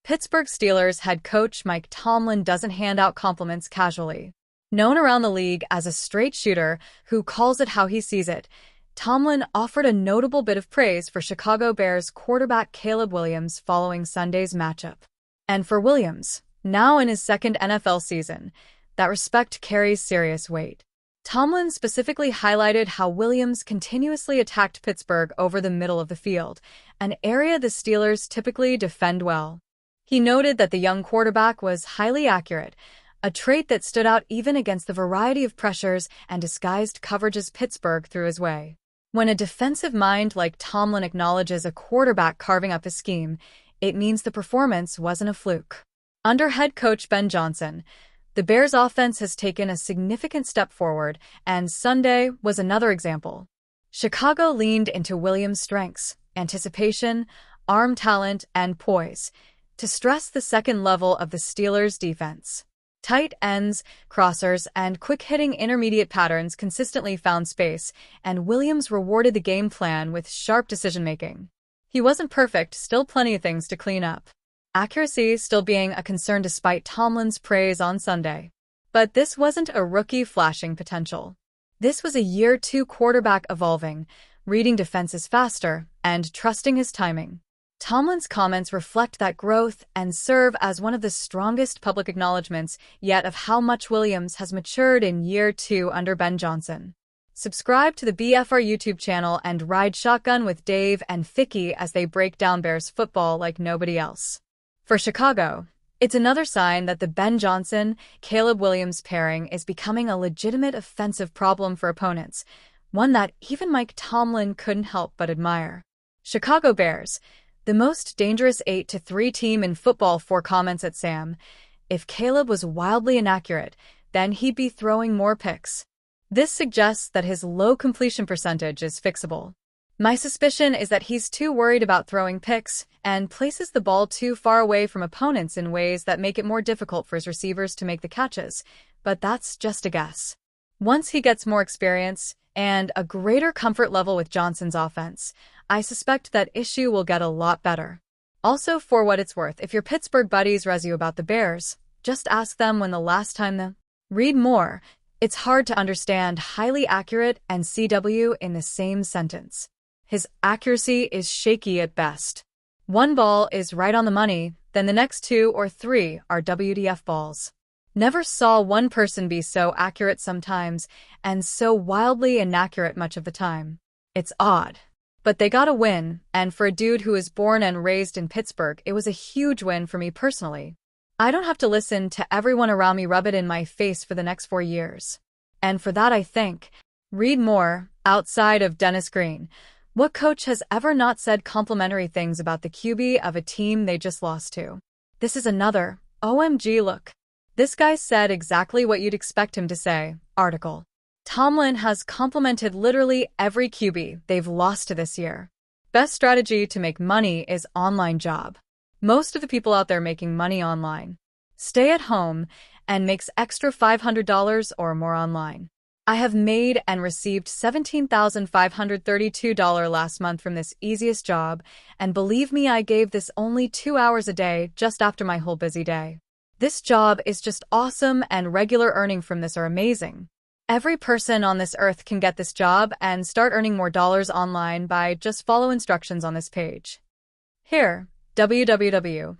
Pittsburgh Steelers head coach Mike Tomlin doesn't hand out compliments casually. Known around the league as a straight shooter who calls it how he sees it, Tomlin offered a notable bit of praise for Chicago Bears quarterback Caleb Williams following Sunday's matchup. And for Williams, now in his second NFL season, that respect carries serious weight. Tomlin specifically highlighted how Williams continuously attacked Pittsburgh over the middle of the field, an area the Steelers typically defend well. He noted that the young quarterback was highly accurate, a trait that stood out even against the variety of pressures and disguised coverages Pittsburgh threw his way. When a defensive mind like Tomlin acknowledges a quarterback carving up his scheme, it means the performance wasn't a fluke. Under head coach Ben Johnson, the Bears' offense has taken a significant step forward, and Sunday was another example. Chicago leaned into Williams' strengths, anticipation, arm talent, and poise, to stress the second level of the Steelers' defense. Tight ends, crossers, and quick-hitting intermediate patterns consistently found space, and Williams rewarded the game plan with sharp decision-making. He wasn't perfect, still plenty of things to clean up. Accuracy still being a concern despite Tomlin's praise on Sunday. But this wasn't a rookie flashing potential. This was a year two quarterback evolving, reading defenses faster, and trusting his timing. Tomlin's comments reflect that growth and serve as one of the strongest public acknowledgments yet of how much Williams has matured in year two under Ben Johnson. Subscribe to the BFR YouTube channel and ride shotgun with Dave and Ficky as they break down Bears football like nobody else. For Chicago, it's another sign that the Ben Johnson-Caleb Williams pairing is becoming a legitimate offensive problem for opponents, one that even Mike Tomlin couldn't help but admire. Chicago Bears, the most dangerous 8-3 team in football. For comments at Sam. If Caleb was wildly inaccurate, then he'd be throwing more picks. This suggests that his low completion percentage is fixable. My suspicion is that he's too worried about throwing picks and places the ball too far away from opponents in ways that make it more difficult for his receivers to make the catches, but that's just a guess. Once he gets more experience and a greater comfort level with Johnson's offense, I suspect that issue will get a lot better. Also, for what it's worth, if your Pittsburgh buddies razz you about the Bears, just ask them when the last time they read more. It's hard to understand highly accurate and CW in the same sentence. His accuracy is shaky at best. One ball is right on the money, then the next 2 or 3 are WTF balls. Never saw one person be so accurate sometimes and so wildly inaccurate much of the time. It's odd. But they got a win, and for a dude who was born and raised in Pittsburgh, it was a huge win for me personally. I don't have to listen to everyone around me rub it in my face for the next 4 years. And for that I think, read more, outside of Dennis Green. What coach has ever not said complimentary things about the QB of a team they just lost to? This is another, OMG look. This guy said exactly what you'd expect him to say, article. Tomlin has complimented literally every QB they've lost to this year. Best strategy to make money is online job. Most of the people out there making money online stay at home and makes extra $500 or more online. I have made and received $17,532 last month from this easiest job, and believe me, I gave this only 2 hours a day just after my whole busy day. This job is just awesome, and regular earning from this are amazing. Every person on this earth can get this job and start earning more dollars online by just follow instructions on this page. Here, www.com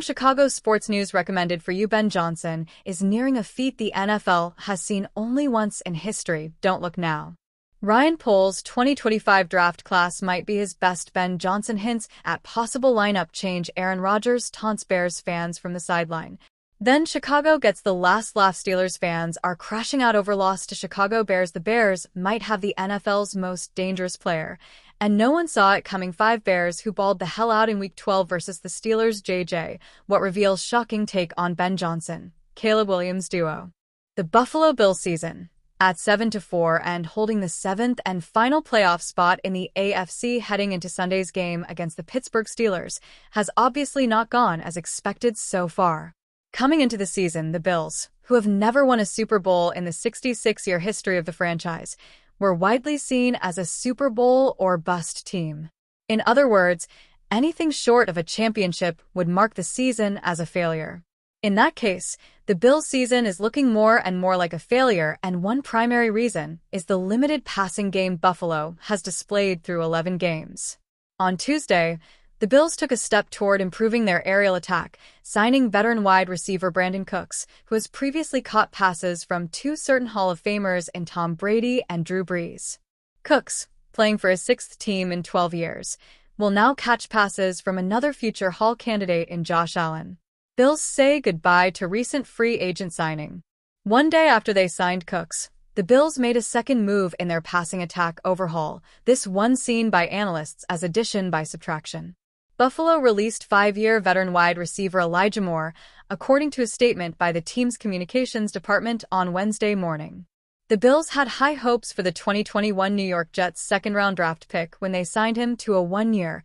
Chicago Sports News recommended for you. Ben Johnson is nearing a feat the NFL has seen only once in history. Don't look now. Ryan Poles' 2025 draft class might be his best. Ben Johnson hints at possible lineup change. Aaron Rodgers taunts Bears fans from the sideline. Then Chicago gets the last laugh. Steelers fans are crashing out over loss to Chicago Bears. The Bears might have the NFL's most dangerous player, and no one saw it coming. 5 Bears who balled the hell out in Week 12 versus the Steelers. JJ, what reveals shocking take on Ben Johnson, Caleb Williams duo. The Buffalo Bills season, at 7-4 and holding the 7th and final playoff spot in the AFC heading into Sunday's game against the Pittsburgh Steelers, has obviously not gone as expected so far. Coming into the season, the Bills, who have never won a Super Bowl in the 66-year history of the franchise, were widely seen as a Super Bowl or bust team. In other words, Anything short of a championship would mark the season as a failure. In that case, the Bills' season is looking more and more like a failure, and one primary reason is the limited passing game Buffalo has displayed through 11 games. On Tuesday, the Bills took a step toward improving their aerial attack, signing veteran wide receiver Brandin Cooks, who has previously caught passes from two certain Hall of Famers in Tom Brady and Drew Brees. Cooks, playing for his sixth team in 12 years, will now catch passes from another future Hall candidate in Josh Allen. Bills say goodbye to recent free agent signing. One day after they signed Cooks, the Bills made a second move in their passing attack overhaul, this one seen by analysts as addition by subtraction. Buffalo released 5-year veteran wide receiver Elijah Moore, according to a statement by the team's communications department on Wednesday morning. The Bills had high hopes for the 2021 New York Jets second-round draft pick when they signed him to a one-year,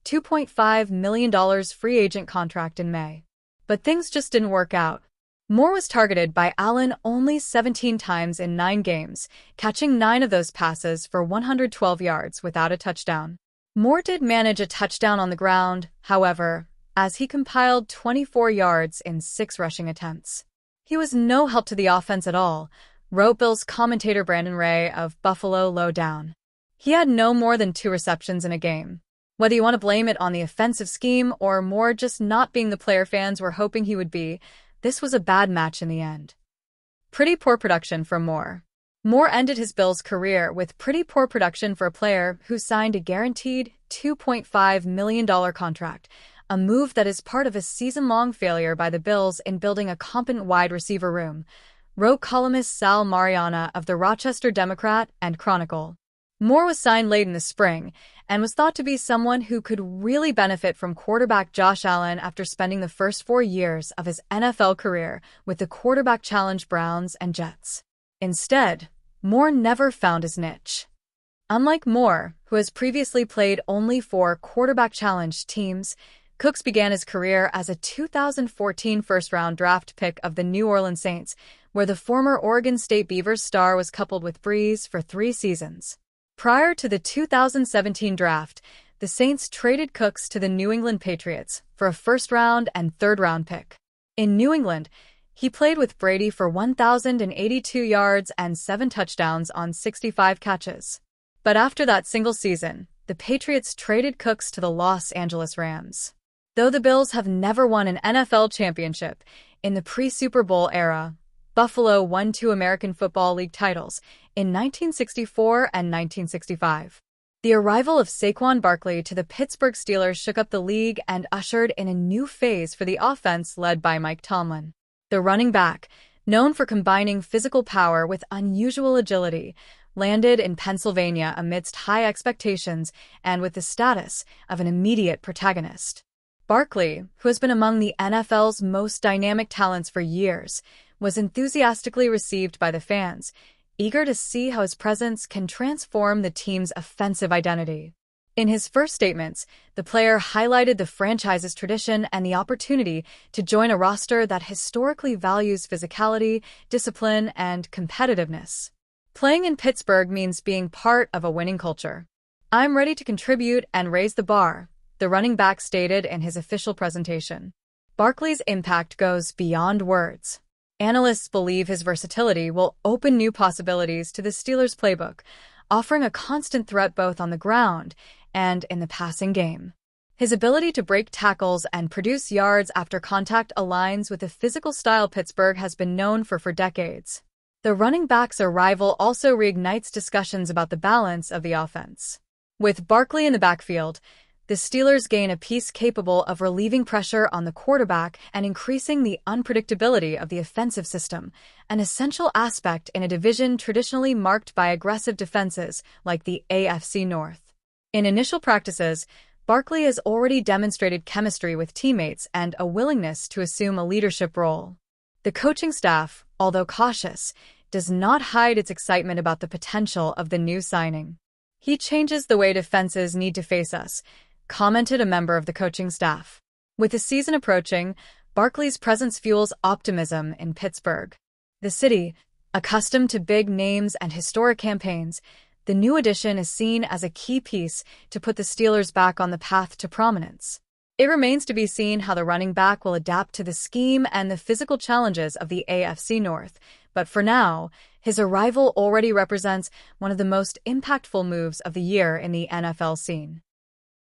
$2.5 million free agent contract in May. But things just didn't work out. Moore was targeted by Allen only 17 times in 9 games, catching 9 of those passes for 112 yards without a touchdown. Moore did manage a touchdown on the ground, however, as he compiled 24 yards in 6 rushing attempts. He was no help to the offense at all, wrote Bills commentator Brandon Ray of Buffalo Lowdown. He had no more than 2 receptions in a game. Whether you want to blame it on the offensive scheme or Moore just not being the player fans were hoping he would be, this was a bad match in the end. Pretty poor production from Moore. Moore ended his Bills career with pretty poor production for a player who signed a guaranteed $2.5 million contract, a move that is part of a season-long failure by the Bills in building a competent wide receiver room, wrote columnist Sal Mariana of the Rochester Democrat and Chronicle. Moore was signed late in the spring and was thought to be someone who could really benefit from quarterback Josh Allen after spending the first 4 years of his NFL career with the quarterback-challenged Browns and Jets. Instead, Moore never found his niche. Unlike Moore, who has previously played only for quarterback-challenged teams, Cooks began his career as a 2014 first-round draft pick of the New Orleans Saints, where the former Oregon State Beavers star was coupled with Brees for 3 seasons. Prior to the 2017 draft, the Saints traded Cooks to the New England Patriots for a first-round and third-round pick. In New England, he played with Brady for 1,082 yards and 7 touchdowns on 65 catches. But after that single season, the Patriots traded Cooks to the Los Angeles Rams. Though the Bills have never won an NFL championship, in the pre-Super Bowl era, Buffalo won 2 American Football League titles in 1964 and 1965. The arrival of Saquon Barkley to the Pittsburgh Steelers shook up the league and ushered in a new phase for the offense led by Mike Tomlin. The running back, known for combining physical power with unusual agility, landed in Pennsylvania amidst high expectations and with the status of an immediate protagonist. Barkley, who has been among the NFL's most dynamic talents for years, was enthusiastically received by the fans, eager to see how his presence can transform the team's offensive identity. In his first statements, the player highlighted the franchise's tradition and the opportunity to join a roster that historically values physicality, discipline, and competitiveness. Playing in Pittsburgh means being part of a winning culture. I'm ready to contribute and raise the bar, the running back stated in his official presentation. Barkley's impact goes beyond words. Analysts believe his versatility will open new possibilities to the Steelers' playbook, offering a constant threat both on the ground and in the passing game. His ability to break tackles and produce yards after contact aligns with the physical style Pittsburgh has been known for decades. The running back's arrival also reignites discussions about the balance of the offense. With Barkley in the backfield, the Steelers gain a piece capable of relieving pressure on the quarterback and increasing the unpredictability of the offensive system, an essential aspect in a division traditionally marked by aggressive defenses like the AFC North. In initial practices, Barkley has already demonstrated chemistry with teammates and a willingness to assume a leadership role. The coaching staff, although cautious, does not hide its excitement about the potential of the new signing. He changes the way defenses need to face us, commented a member of the coaching staff. With the season approaching, Barkley's presence fuels optimism in Pittsburgh. The city, accustomed to big names and historic campaigns, The new addition is seen as a key piece to put the Steelers back on the path to prominence. It remains to be seen how the running back will adapt to the scheme and the physical challenges of the AFC North, but for now, his arrival already represents one of the most impactful moves of the year in the NFL scene.